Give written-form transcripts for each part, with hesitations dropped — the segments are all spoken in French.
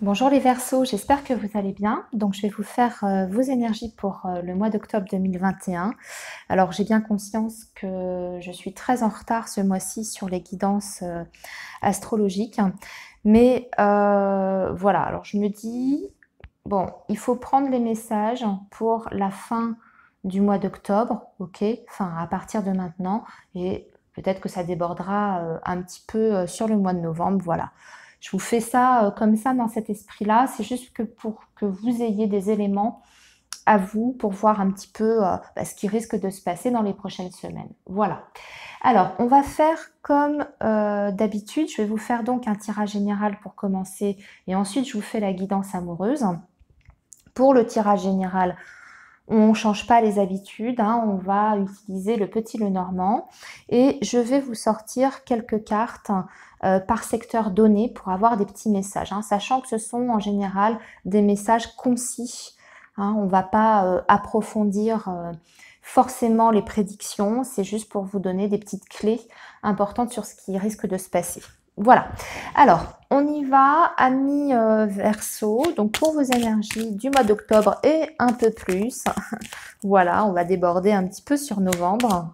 Bonjour les Verseaux, j'espère que vous allez bien. Donc je vais vous faire vos énergies pour le mois d'octobre 2021. Alors j'ai bien conscience que je suis très en retard ce mois-ci sur les guidances astrologiques. Mais voilà, alors je me dis, bon, il faut prendre les messages pour la fin du mois d'octobre, ok? Enfin, à partir de maintenant. Et peut-être que ça débordera un petit peu sur le mois de novembre, voilà. Je vous fais ça comme ça dans cet esprit-là. C'est juste que pour que vous ayez des éléments à vous pour voir un petit peu ce qui risque de se passer dans les prochaines semaines. Voilà. Alors, on va faire comme d'habitude. Je vais vous faire donc un tirage général pour commencer et ensuite je vous fais la guidance amoureuse. Pour le tirage général, on ne change pas les habitudes, hein, on va utiliser le petit Lenormand et je vais vous sortir quelques cartes par secteur donné pour avoir des petits messages, hein, sachant que ce sont en général des messages concis. Hein, on ne va pas approfondir forcément les prédictions, c'est juste pour vous donner des petites clés importantes sur ce qui risque de se passer. Voilà. Alors, on y va, amis Verseau. Donc, pour vos énergies du mois d'octobre et un peu plus. Voilà, on va déborder un petit peu sur novembre.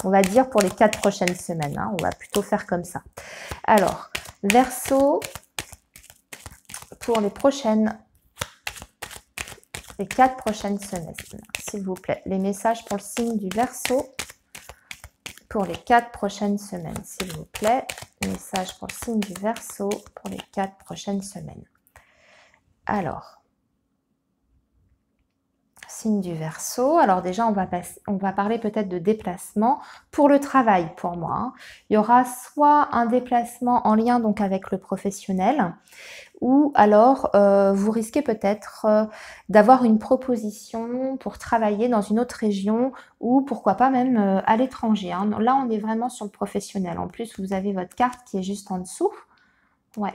On va dire pour les 4 prochaines semaines. Hein, on va plutôt faire comme ça. Alors, Verseau, pour les 4 prochaines semaines, s'il vous plaît. Les messages pour le signe du Verseau pour les 4 prochaines semaines, s'il vous plaît. Message pour le signe du Verseau pour les 4 prochaines semaines. Alors, signe du Verseau. Alors déjà, on va parler peut-être de déplacement pour le travail pour moi. Hein. Il y aura soit un déplacement en lien donc avec le professionnel, ou alors vous risquez peut-être d'avoir une proposition pour travailler dans une autre région ou pourquoi pas même à l'étranger. Hein. Là, on est vraiment sur le professionnel. En plus, vous avez votre carte qui est juste en dessous. Ouais.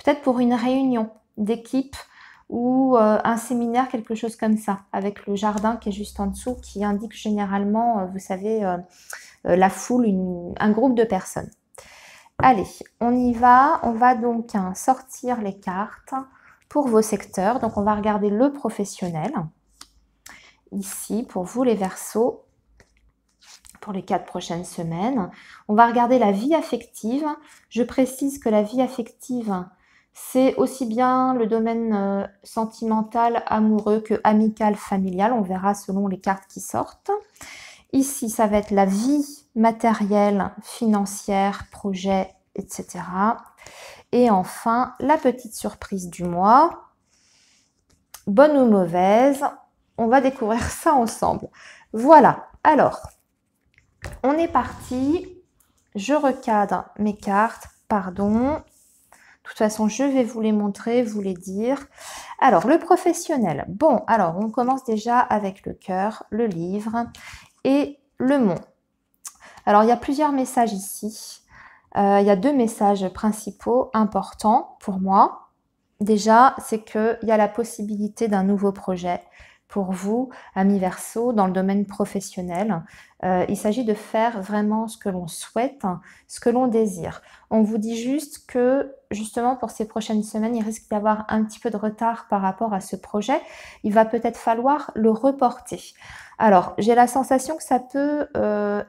Peut-être pour une réunion d'équipe ou un séminaire, quelque chose comme ça, avec le jardin qui est juste en dessous, qui indique généralement, vous savez, la foule, un groupe de personnes. Allez, on y va. On va donc sortir les cartes pour vos secteurs. Donc, on va regarder le professionnel. Ici, pour vous les Verseaux, pour les 4 prochaines semaines. On va regarder la vie affective. Je précise que la vie affective, c'est aussi bien le domaine sentimental, amoureux que amical, familial. On verra selon les cartes qui sortent. Ici, ça va être la vie matérielle, financière, projet, etc. Et enfin, la petite surprise du mois. Bonne ou mauvaise, on va découvrir ça ensemble. Voilà, alors, on est parti. Je recadre mes cartes, pardon. De toute façon, je vais vous les montrer, vous les dire. Alors, le professionnel. Bon, alors, on commence déjà avec le cœur, le livre et le mont. Alors, il y a plusieurs messages ici. Il y a 2 messages principaux importants pour moi. Déjà, c'est qu'il y a la possibilité d'un nouveau projet pour vous, amis Verseau, dans le domaine professionnel. Il s'agit de faire vraiment ce que l'on souhaite, ce que l'on désire. On vous dit juste que, justement, pour ces prochaines semaines, il risque d'y avoir un petit peu de retard par rapport à ce projet. Il va peut-être falloir le reporter. Alors, j'ai la sensation que ça peut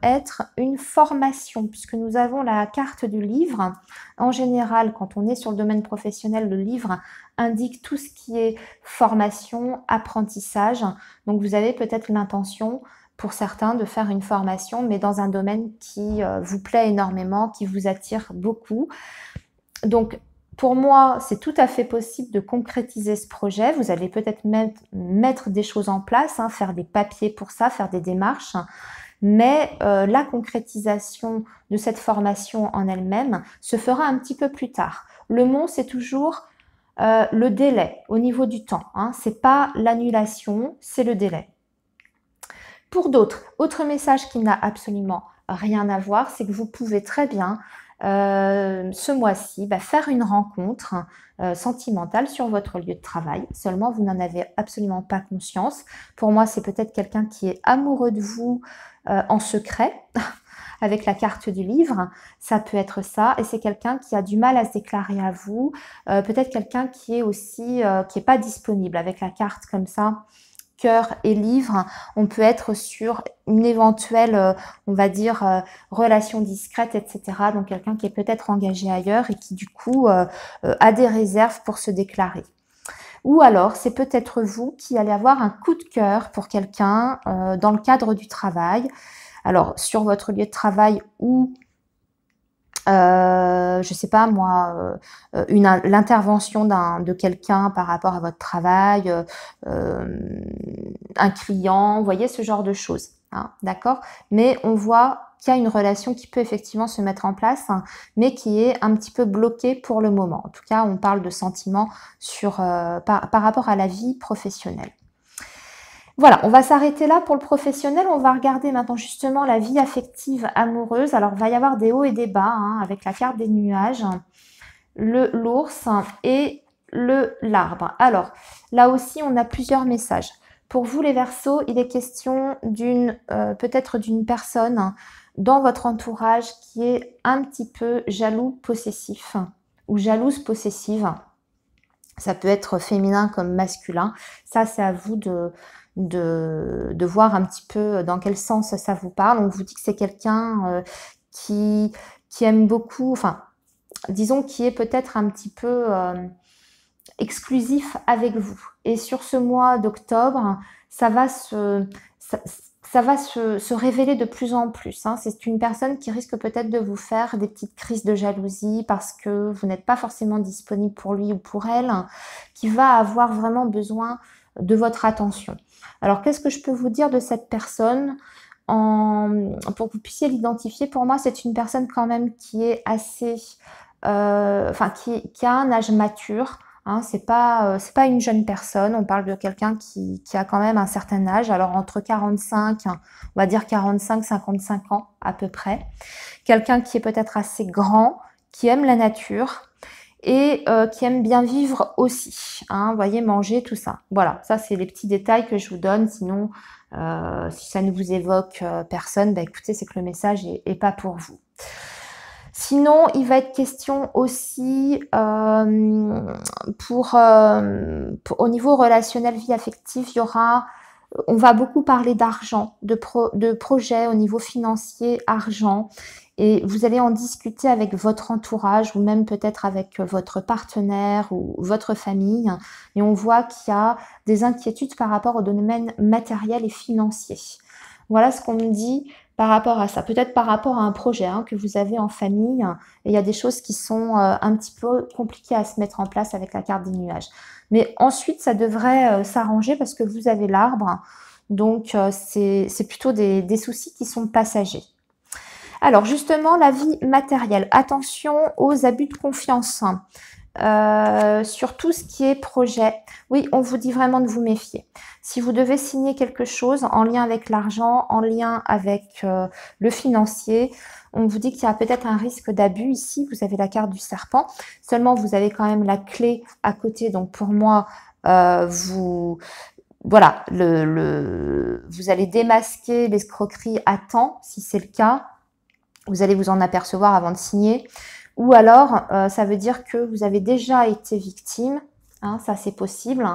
être une formation, puisque nous avons la carte du livre. En général, quand on est sur le domaine professionnel, le livre indique tout ce qui est formation, apprentissage. Donc, vous avez peut-être l'intention, pour certains, de faire une formation, mais dans un domaine qui vous plaît énormément, qui vous attire beaucoup. Donc, pour moi, c'est tout à fait possible de concrétiser ce projet. Vous allez peut-être mettre des choses en place, hein, faire des papiers pour ça, faire des démarches. Mais la concrétisation de cette formation en elle-même se fera un petit peu plus tard. Le mot, c'est toujours le délai au niveau du temps. Hein. Ce n'est pas l'annulation, c'est le délai. Pour d'autres, autre message qui n'a absolument rien à voir, c'est que vous pouvez très bien ce mois-ci faire une rencontre sentimentale sur votre lieu de travail. Seulement, vous n'en avez absolument pas conscience. Pour moi, c'est peut-être quelqu'un qui est amoureux de vous en secret. avec la carte du livre, ça peut être ça, et c'est quelqu'un qui a du mal à se déclarer à vous, peut-être quelqu'un qui est aussi, qui n'est pas disponible avec la carte comme ça, cœur et livre, on peut être sur une éventuelle, on va dire, relation discrète, etc. Donc quelqu'un qui est peut-être engagé ailleurs et qui du coup a des réserves pour se déclarer. Ou alors, c'est peut-être vous qui allez avoir un coup de cœur pour quelqu'un dans le cadre du travail. Alors, sur votre lieu de travail ou je sais pas moi, l'intervention de quelqu'un par rapport à votre travail, un client, vous voyez, ce genre de choses, hein, d'accord? Mais on voit qu'il y a une relation qui peut effectivement se mettre en place, hein, mais qui est un petit peu bloquée pour le moment. En tout cas, on parle de sentiments par rapport à la vie professionnelle. Voilà, on va s'arrêter là pour le professionnel. On va regarder maintenant justement la vie affective amoureuse. Alors, il va y avoir des hauts et des bas, hein, avec la carte des nuages, l'ours et l'arbre. Alors, là aussi, on a plusieurs messages. Pour vous, les Verseaux, il est question peut-être d'une personne dans votre entourage qui est un petit peu jaloux possessif ou jalouse possessive. Ça peut être féminin comme masculin. Ça, c'est à vous de voir un petit peu dans quel sens ça vous parle. On vous dit que c'est quelqu'un qui aime beaucoup, enfin, disons qui est peut-être un petit peu exclusif avec vous. Et sur ce mois d'octobre, ça va se révéler de plus en plus, hein. C'est une personne qui risque peut-être de vous faire des petites crises de jalousie parce que vous n'êtes pas forcément disponible pour lui ou pour elle, qui va avoir vraiment besoin de votre attention. Alors, qu'est-ce que je peux vous dire de cette personne pour que vous puissiez l'identifier? Pour moi, c'est une personne quand même qui est assez... qui a un âge mature, hein, c'est pas une jeune personne, on parle de quelqu'un qui a quand même un certain âge, alors entre 45, on va dire 45-55 ans à peu près. Quelqu'un qui est peut-être assez grand, qui aime la nature et qui aime bien vivre aussi, hein, vous voyez, manger, tout ça. Voilà, ça c'est les petits détails que je vous donne, sinon si ça ne vous évoque personne, bah écoutez, c'est que le message est pas pour vous. Sinon, il va être question aussi au niveau relationnel, vie affective, on va beaucoup parler d'argent, de projets au niveau financier, argent, et vous allez en discuter avec votre entourage ou même peut-être avec votre partenaire ou votre famille, et on voit qu'il y a des inquiétudes par rapport au domaine matériel et financier. Voilà ce qu'on me dit par rapport à ça, peut-être par rapport à un projet que vous avez en famille, et il y a des choses qui sont un petit peu compliquées à se mettre en place avec la carte des nuages. Mais ensuite, ça devrait s'arranger parce que vous avez l'arbre, donc c'est plutôt des soucis qui sont passagers. Alors justement, la vie matérielle, attention aux abus de confiance. Sur tout ce qui est projet, oui, on vous dit vraiment de vous méfier. Si vous devez signer quelque chose en lien avec l'argent, en lien avec le financier, on vous dit qu'il y a peut-être un risque d'abus ici. Vous avez la carte du serpent, seulement vous avez quand même la clé à côté. Donc pour moi, voilà, vous allez démasquer l'escroquerie à temps, si c'est le cas. Vous allez vous en apercevoir avant de signer. Ou alors, ça veut dire que vous avez déjà été victime, hein, ça c'est possible,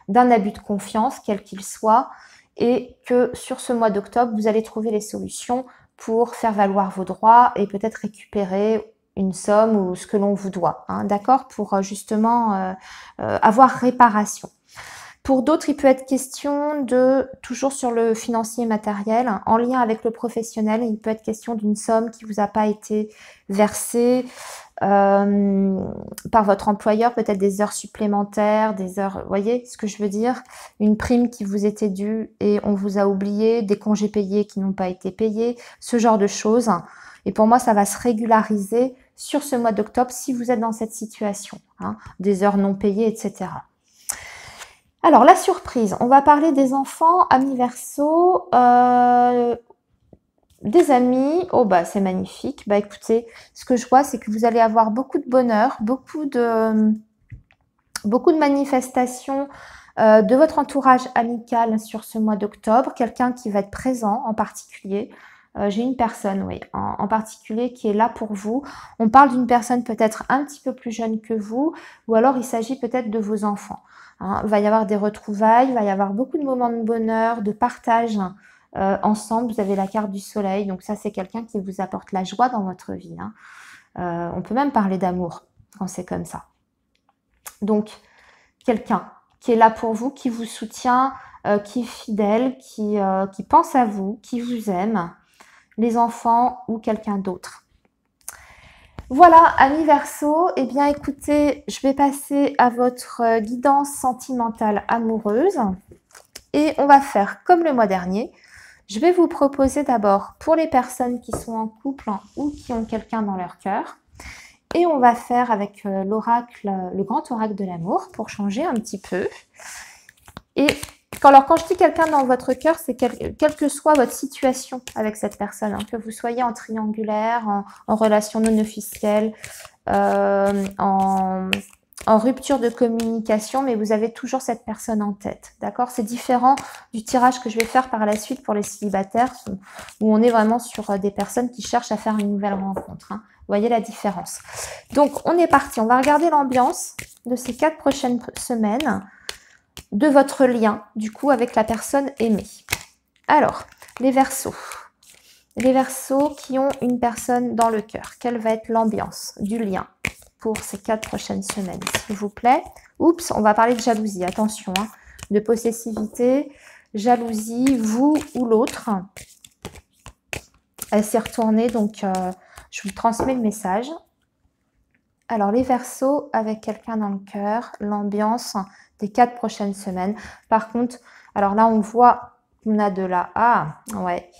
d'un abus de confiance, quel qu'il soit, et que sur ce mois d'octobre, vous allez trouver les solutions pour faire valoir vos droits et peut-être récupérer une somme ou ce que l'on vous doit, hein, d'accord, pour justement avoir réparation. Pour d'autres, il peut être question toujours sur le financier matériel, en lien avec le professionnel, il peut être question d'une somme qui vous a pas été versée par votre employeur, peut-être des heures supplémentaires, des heures, vous voyez ce que je veux dire? Une prime qui vous était due et on vous a oublié, des congés payés qui n'ont pas été payés, ce genre de choses. Et pour moi, ça va se régulariser sur ce mois d'octobre si vous êtes dans cette situation, hein, des heures non payées, etc. Alors, la surprise, on va parler des enfants, amis Verseau, des amis. Oh, bah, c'est magnifique. Bah, écoutez, ce que je vois, c'est que vous allez avoir beaucoup de bonheur, beaucoup de manifestations de votre entourage amical sur ce mois d'octobre. Quelqu'un qui va être présent en particulier. J'ai une personne, oui, en particulier qui est là pour vous. On parle d'une personne peut-être un petit peu plus jeune que vous, ou alors il s'agit peut-être de vos enfants. Hein. Il va y avoir des retrouvailles, il va y avoir beaucoup de moments de bonheur, de partage ensemble. Vous avez la carte du soleil, donc ça c'est quelqu'un qui vous apporte la joie dans votre vie. Hein. On peut même parler d'amour quand c'est comme ça. Donc, quelqu'un qui est là pour vous, qui vous soutient, qui est fidèle, qui pense à vous, qui vous aime, les enfants ou quelqu'un d'autre. Voilà, amis Verseau, eh bien écoutez, je vais passer à votre guidance sentimentale amoureuse et on va faire comme le mois dernier. Je vais vous proposer d'abord pour les personnes qui sont en couple ou qui ont quelqu'un dans leur cœur. Et on va faire avec l'oracle, le grand oracle de l'amour pour changer un petit peu. Et alors quand je dis quelqu'un dans votre cœur, c'est quelle que soit votre situation avec cette personne, hein, que vous soyez en triangulaire, en relation non officielle, en rupture de communication, mais vous avez toujours cette personne en tête, d'accord? C'est différent du tirage que je vais faire par la suite pour les célibataires, où on est vraiment sur des personnes qui cherchent à faire une nouvelle rencontre. Hein. Vous voyez la différence. Donc, on est parti. On va regarder l'ambiance de ces 4 prochaines semaines de votre lien, du coup, avec la personne aimée. Alors, les Verseaux. Les Verseaux qui ont une personne dans le cœur. Quelle va être l'ambiance du lien pour ces 4 prochaines semaines, s'il vous plaît? Oups, on va parler de jalousie. Attention, hein, de possessivité, jalousie, vous ou l'autre. Elle s'est retournée, donc je vous transmets le message. Alors, les Verseaux avec quelqu'un dans le cœur, l'ambiance des 4 prochaines semaines. Par contre, alors là, on voit qu'on a de la... Ah, ouais.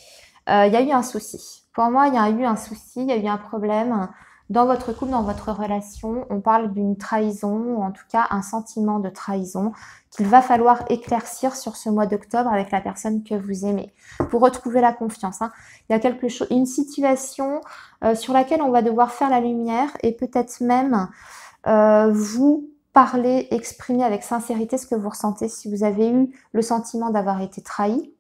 Il y a eu un souci. Pour moi, il y a eu un souci, il y a eu un problème dans votre couple, dans votre relation. On parle d'une trahison, ou en tout cas un sentiment de trahison qu'il va falloir éclaircir sur ce mois d'octobre avec la personne que vous aimez pour retrouver la confiance. Hein. Il y a quelque chose, une situation sur laquelle on va devoir faire la lumière et peut-être même vous parler, exprimer avec sincérité ce que vous ressentez si vous avez eu le sentiment d'avoir été trahi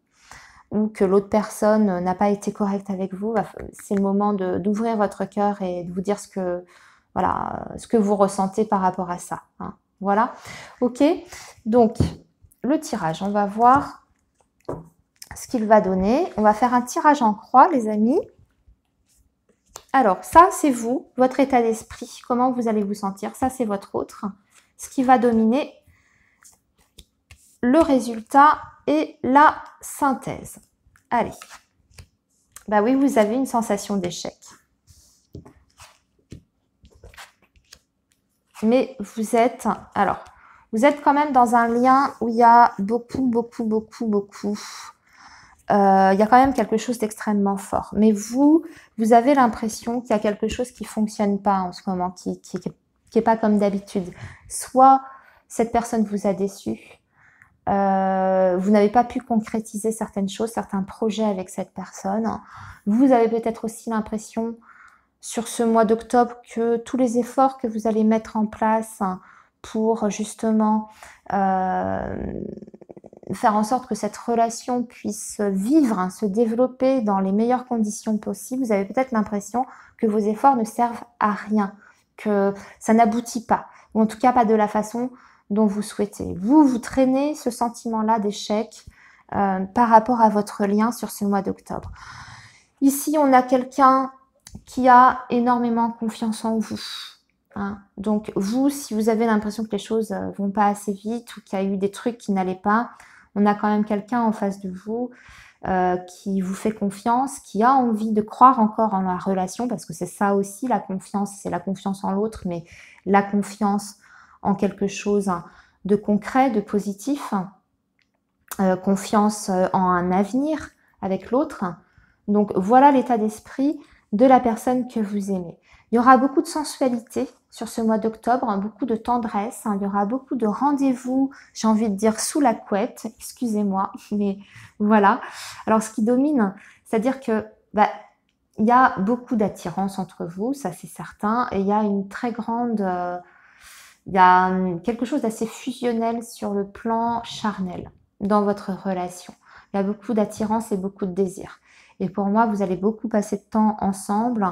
ou que l'autre personne n'a pas été correcte avec vous. C'est le moment d'ouvrir votre cœur et de vous dire ce que vous ressentez par rapport à ça. Hein. Voilà. Ok. Donc, le tirage, on va voir ce qu'il va donner. On va faire un tirage en croix, les amis. Alors, ça, c'est vous, votre état d'esprit. Comment vous allez vous sentir? Ça, c'est votre autre. Ce qui va dominer le résultat et la synthèse. Allez. Bah oui, vous avez une sensation d'échec. Mais vous êtes... Alors, vous êtes quand même dans un lien où il y a beaucoup... il y a quand même quelque chose d'extrêmement fort. Mais vous avez l'impression qu'il y a quelque chose qui ne fonctionne pas en ce moment, qui est pas comme d'habitude. Soit cette personne vous a déçu, vous n'avez pas pu concrétiser certaines choses, certains projets avec cette personne. Vous avez peut-être aussi l'impression sur ce mois d'octobre que tous les efforts que vous allez mettre en place pour justement faire en sorte que cette relation puisse vivre, se développer dans les meilleures conditions possibles, vous avez peut-être l'impression que vos efforts ne servent à rien, que ça n'aboutit pas, ou en tout cas pas de la façon dont vous souhaitez. Vous traînez ce sentiment-là d'échec par rapport à votre lien sur ce mois d'octobre. Ici, on a quelqu'un qui a énormément confiance en vous. Hein. Donc, vous, si vous avez l'impression que les choses vont pas assez vite ou qu'il y a eu des trucs qui n'allaient pas, on a quand même quelqu'un en face de vous qui vous fait confiance, qui a envie de croire encore en la relation, parce que c'est ça aussi la confiance, c'est la confiance en l'autre, mais la confiance en quelque chose de concret, de positif, confiance en un avenir avec l'autre. Donc voilà l'état d'esprit de la personne que vous aimez. Il y aura beaucoup de sensualité sur ce mois d'octobre, hein, beaucoup de tendresse, hein, il y aura beaucoup de rendez-vous, j'ai envie de dire sous la couette, excusez-moi, mais voilà. Alors ce qui domine, c'est-à-dire que il y a beaucoup d'attirance entre vous, ça c'est certain, et il y a une très grande... il y a quelque chose d'assez fusionnel sur le plan charnel dans votre relation. Il y a beaucoup d'attirance et beaucoup de désir. Et pour moi, vous allez beaucoup passer de temps ensemble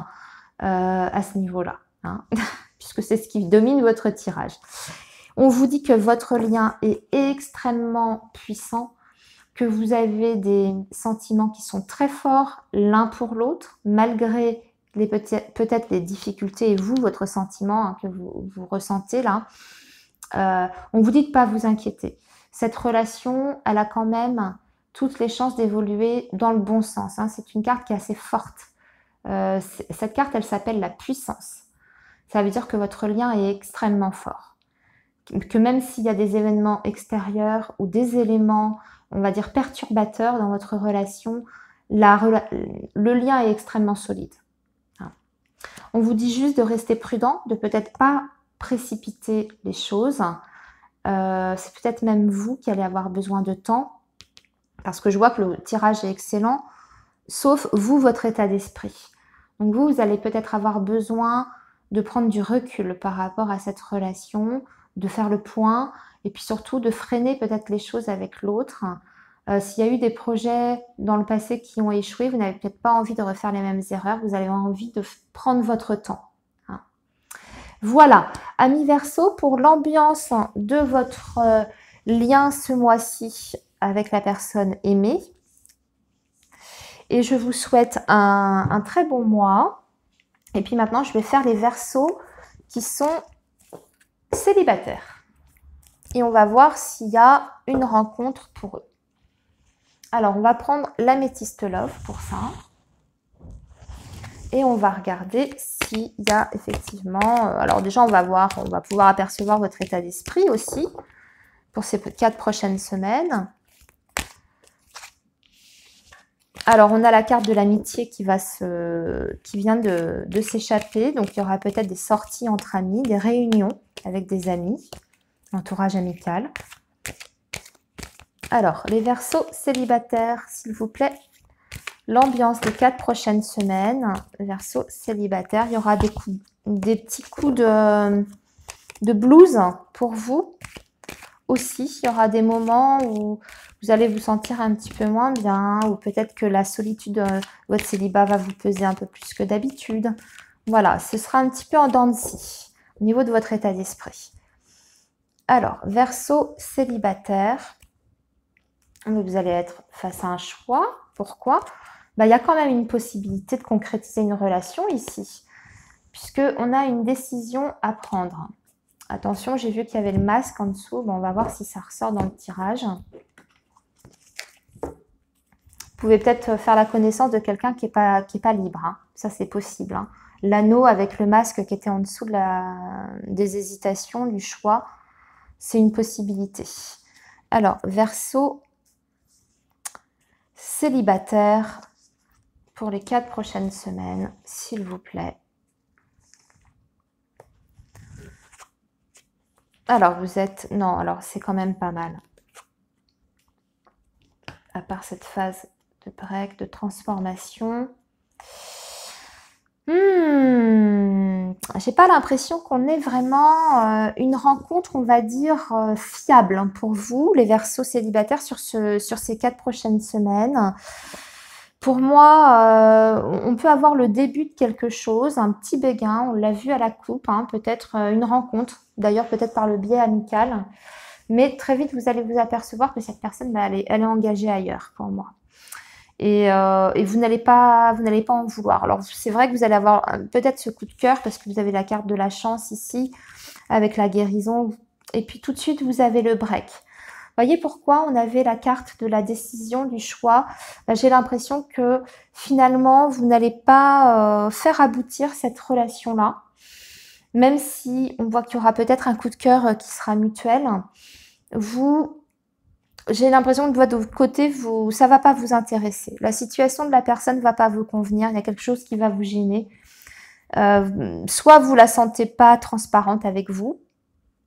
à ce niveau-là, hein, puisque c'est ce qui domine votre tirage. On vous dit que votre lien est extrêmement puissant, que vous avez des sentiments qui sont très forts l'un pour l'autre, malgré peut-être les difficultés et vous, votre sentiment hein, que vous ressentez là. On vous dit de ne pas vous inquiéter. Cette relation, elle a quand même toutes les chances d'évoluer dans le bon sens. Hein. C'est une carte qui est assez forte. Cette carte, elle s'appelle la puissance. Ça veut dire que votre lien est extrêmement fort. Que même s'il y a des événements extérieurs ou des éléments, on va dire, perturbateurs dans votre relation, le lien est extrêmement solide. On vous dit juste de rester prudent, de peut-être pas précipiter les choses. C'est peut-être même vous qui allez avoir besoin de temps, parce que je vois que le tirage est excellent, sauf vous, votre état d'esprit. Donc vous allez peut-être avoir besoin de prendre du recul par rapport à cette relation, de faire le point, et puis surtout de freiner peut-être les choses avec l'autre. S'il y a eu des projets dans le passé qui ont échoué, vous n'avez peut-être pas envie de refaire les mêmes erreurs, vous avez envie de prendre votre temps. Hein. Voilà, amis Verseau, pour l'ambiance de votre lien ce mois-ci avec la personne aimée. Et je vous souhaite un très bon mois. Et puis maintenant, je vais faire les Verseaux qui sont célibataires. Et on va voir s'il y a une rencontre pour eux. Alors, on va prendre l'améthyste love pour ça. Et on va regarder s'il y a effectivement... alors déjà, on va pouvoir apercevoir votre état d'esprit aussi pour ces 4 prochaines semaines. Alors, on a la carte de l'amitié qui vient de s'échapper. Donc, il y aura peut-être des sorties entre amis, des réunions avec des amis, entourage amical. Alors, les Verseaux célibataires, s'il vous plaît, l'ambiance des 4 prochaines semaines, Verseaux célibataires, il y aura des petits coups de blues pour vous aussi. Il y aura des moments où vous allez vous sentir un petit peu moins bien, ou peut-être que la solitude, votre célibat va vous peser un peu plus que d'habitude. Voilà, ce sera un petit peu en dents de scie au niveau de votre état d'esprit. Alors, Verseaux célibataire. Vous allez être face à un choix. Pourquoi? Il y a quand même une possibilité de concrétiser une relation ici, puisqu'on a une décision à prendre. Attention, j'ai vu qu'il y avait le masque en dessous. Bon, on va voir si ça ressort dans le tirage. Vous pouvez peut-être faire la connaissance de quelqu'un qui est pas libre. Hein. Ça, c'est possible. Hein. L'anneau avec le masque qui était en dessous des hésitations, du choix, c'est une possibilité. Alors, Verseau célibataire pour les 4 prochaines semaines, s'il vous plaît. Alors, vous êtes... Non, alors c'est quand même pas mal. À part cette phase de break, de transformation. J'ai pas l'impression qu'on ait vraiment une rencontre, on va dire, fiable hein, pour vous, les Verseaux célibataires, sur ces 4 prochaines semaines. Pour moi, on peut avoir le début de quelque chose, un petit béguin, on l'a vu à la coupe, hein, peut-être une rencontre, d'ailleurs peut-être par le biais amical. Mais très vite, vous allez vous apercevoir que cette personne, elle est engagée ailleurs pour moi. Et vous n'allez pas en vouloir. Alors, c'est vrai que vous allez avoir peut-être ce coup de cœur parce que vous avez la carte de la chance ici avec la guérison. Et puis, tout de suite, vous avez le break. Voyez pourquoi on avait la carte de la décision, du choix. J'ai l'impression que finalement, vous n'allez pas faire aboutir cette relation-là. Même si on voit qu'il y aura peut-être un coup de cœur qui sera mutuel. J'ai l'impression que de votre côté, ça ne va pas vous intéresser. La situation de la personne ne va pas vous convenir. Il y a quelque chose qui va vous gêner. Soit vous ne la sentez pas transparente avec vous,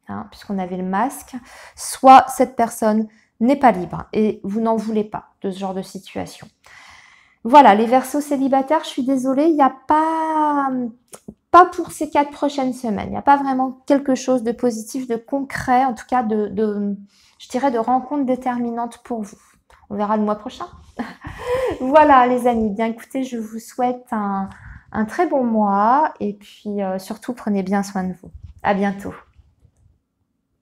hein, puisqu'on avait le masque, soit cette personne n'est pas libre et vous n'en voulez pas de ce genre de situation. Voilà, les Verseaux célibataires, je suis désolée, il n'y a pas pour ces 4 prochaines semaines. Il n'y a pas vraiment quelque chose de positif, de concret, en tout cas je dirais de rencontre déterminante pour vous. On verra le mois prochain. Voilà les amis, bien écoutez, je vous souhaite un très bon mois et puis surtout prenez bien soin de vous. À bientôt.